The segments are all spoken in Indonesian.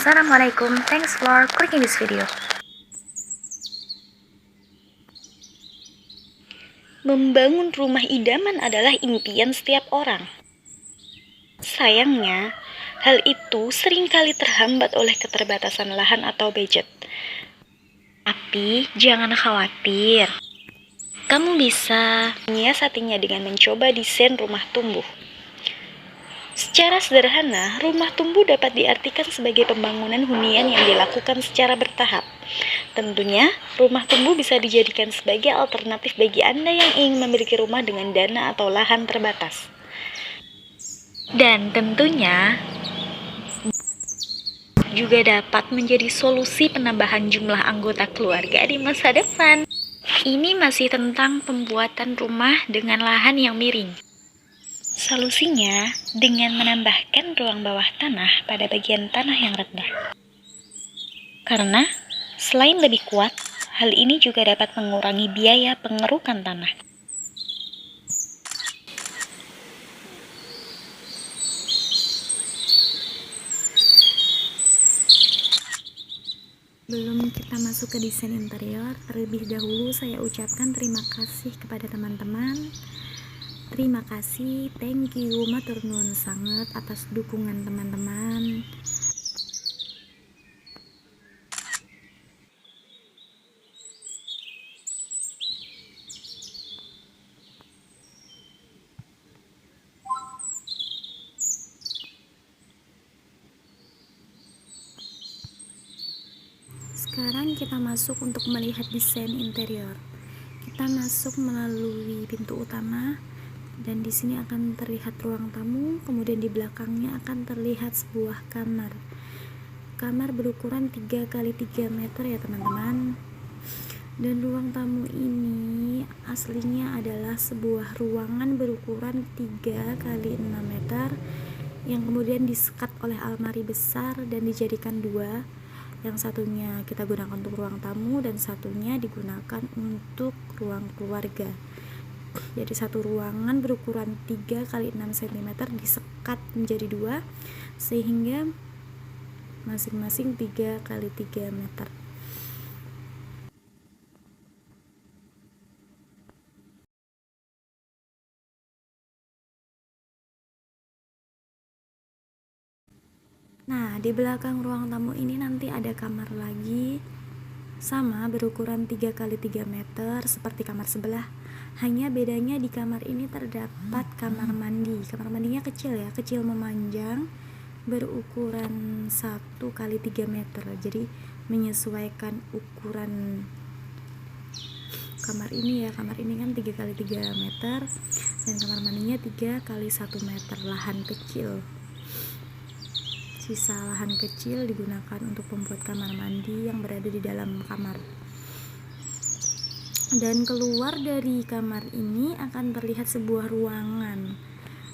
Assalamualaikum, thanks for clicking this video. Membangun rumah idaman adalah impian setiap orang. Sayangnya, hal itu seringkali terhambat oleh keterbatasan lahan atau budget. Tapi jangan khawatir. Kamu bisa menyiasatinya dengan mencoba desain rumah tumbuh. Secara sederhana, rumah tumbuh dapat diartikan sebagai pembangunan hunian yang dilakukan secara bertahap. Tentunya, rumah tumbuh bisa dijadikan sebagai alternatif bagi Anda yang ingin memiliki rumah dengan dana atau lahan terbatas. Dan tentunya, juga dapat menjadi solusi penambahan jumlah anggota keluarga di masa depan. Ini masih tentang pembuatan rumah dengan lahan yang miring. Solusinya dengan menambahkan ruang bawah tanah pada bagian tanah yang rendah. Karena selain lebih kuat, hal ini juga dapat mengurangi biaya pengerukan tanah. Sebelum kita masuk ke desain interior, terlebih dahulu saya ucapkan terima kasih kepada teman-teman. Terima kasih, thank you, matur nuwun sangat atas dukungan teman-teman. Sekarang kita masuk untuk melihat desain interior. Kita masuk melalui pintu utama. Dan di sini akan terlihat ruang tamu, kemudian di belakangnya akan terlihat sebuah kamar. Kamar berukuran 3 x 3 meter ya teman-teman. Dan ruang tamu ini aslinya adalah sebuah ruangan berukuran 3 x 6 meter yang kemudian disekat oleh almari besar dan dijadikan dua. Yang satunya kita gunakan untuk ruang tamu dan satunya digunakan untuk ruang keluarga. Jadi satu ruangan berukuran 3 x 6 cm disekat menjadi dua sehingga masing-masing 3 x 3 meter. Nah, di belakang ruang tamu ini nanti ada kamar lagi, sama berukuran 3 x 3 meter seperti kamar sebelah. Hanya bedanya di kamar ini terdapat kamar mandi. Kamar mandinya kecil ya, kecil memanjang, berukuran 1 x 3 meter. Jadi menyesuaikan ukuran kamar ini ya. Kamar ini kan 3 x 3 meter dan kamar mandinya 3 x 1 meter. Lahan kecil. Sisa lahan kecil digunakan untuk membuat kamar mandi yang berada di dalam kamar. Dan keluar dari kamar ini akan terlihat sebuah ruangan.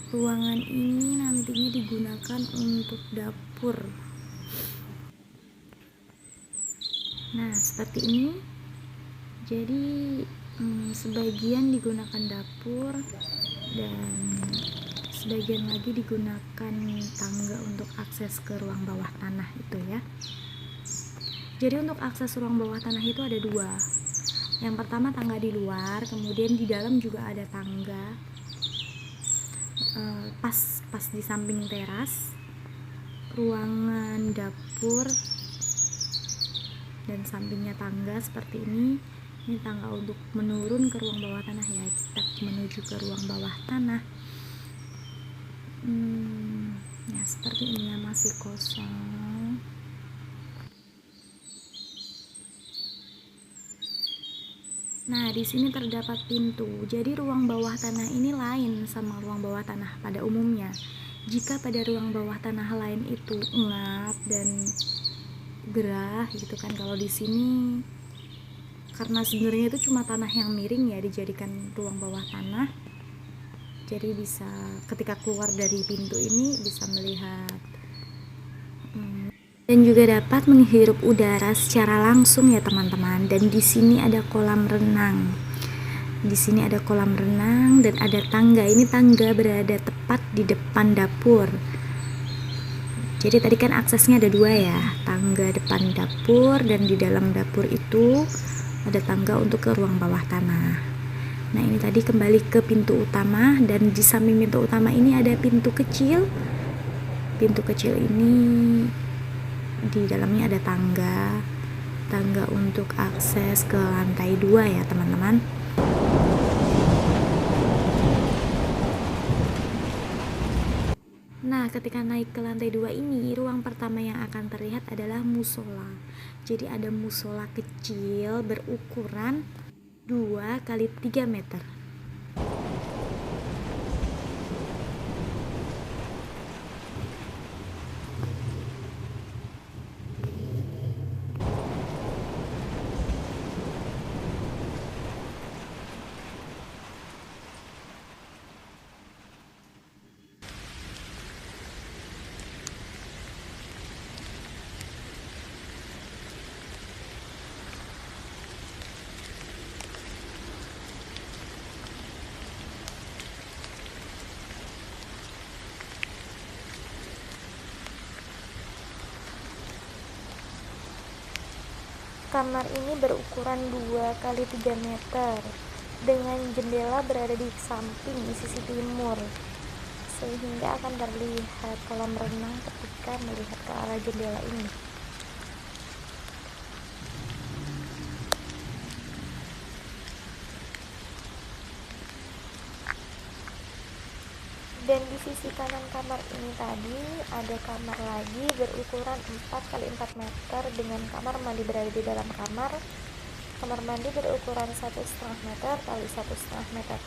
Ruangan ini nantinya digunakan untuk dapur. Nah, seperti ini. Jadi sebagian digunakan dapur dan sebagian lagi digunakan tangga untuk akses ke ruang bawah tanah itu ya. Jadi untuk akses ruang bawah tanah itu ada dua. Yang pertama tangga di luar, kemudian di dalam juga ada tangga pas di samping teras, ruangan dapur dan sampingnya tangga seperti ini. Ini tangga untuk menurun ke ruang bawah tanah ya, kita menuju ke ruang bawah tanah. Ya seperti ini ya, masih kosong. Nah, di sini terdapat pintu. Jadi ruang bawah tanah ini lain sama ruang bawah tanah pada umumnya. Jika pada ruang bawah tanah lain itu ngap dan gerah gitu kan, kalau di sini karena sebenarnya itu cuma tanah yang miring ya, dijadikan ruang bawah tanah. Jadi bisa ketika keluar dari pintu ini bisa melihat dan juga dapat menghirup udara secara langsung ya teman-teman. Dan di sini ada kolam renang. Di sini ada kolam renang dan ada tangga. Ini tangga berada tepat di depan dapur. Jadi tadi kan aksesnya ada dua ya, tangga depan dapur, dan di dalam dapur itu ada tangga untuk ke ruang bawah tanah. Nah ini tadi kembali ke pintu utama, dan di samping pintu utama ini ada pintu kecil. Pintu kecil ini di dalamnya ada tangga untuk akses ke lantai 2 ya teman-teman. Nah, ketika naik ke lantai 2 ini, ruang pertama yang akan terlihat adalah musola. Jadi ada musola kecil berukuran 2 kali 3 meter. Kamar ini berukuran 2 kali 3 meter dengan jendela berada di samping di sisi timur, sehingga akan terlihat kolam renang ketika melihat ke arah jendela ini. Dan di sisi kanan kamar ini tadi ada kamar lagi berukuran 4 kali 4 meter dengan kamar mandi berada di dalam kamar. Kamar mandi berukuran 1,5 meter kali 1,5 meter.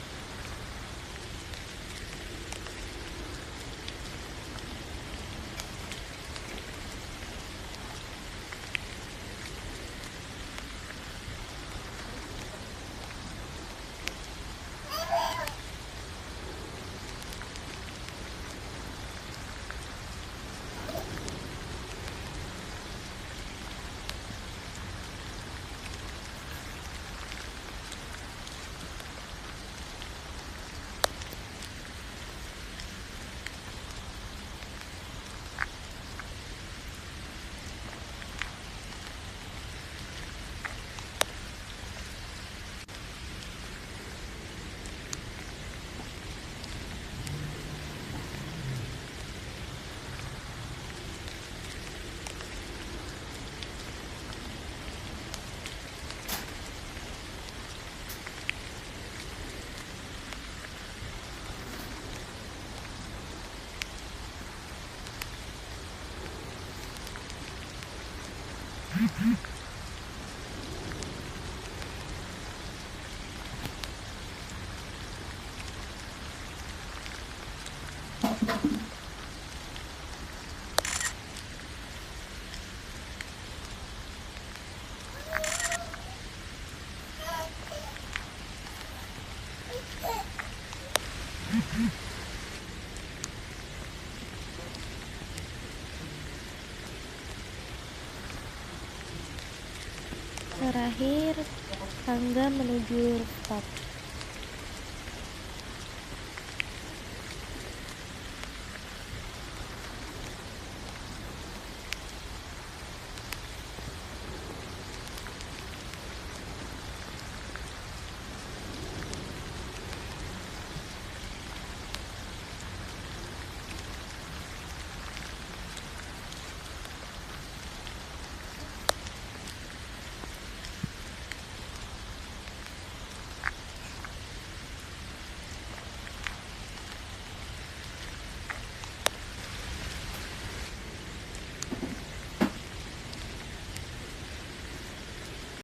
Terakhir, tangga menuju rooftop.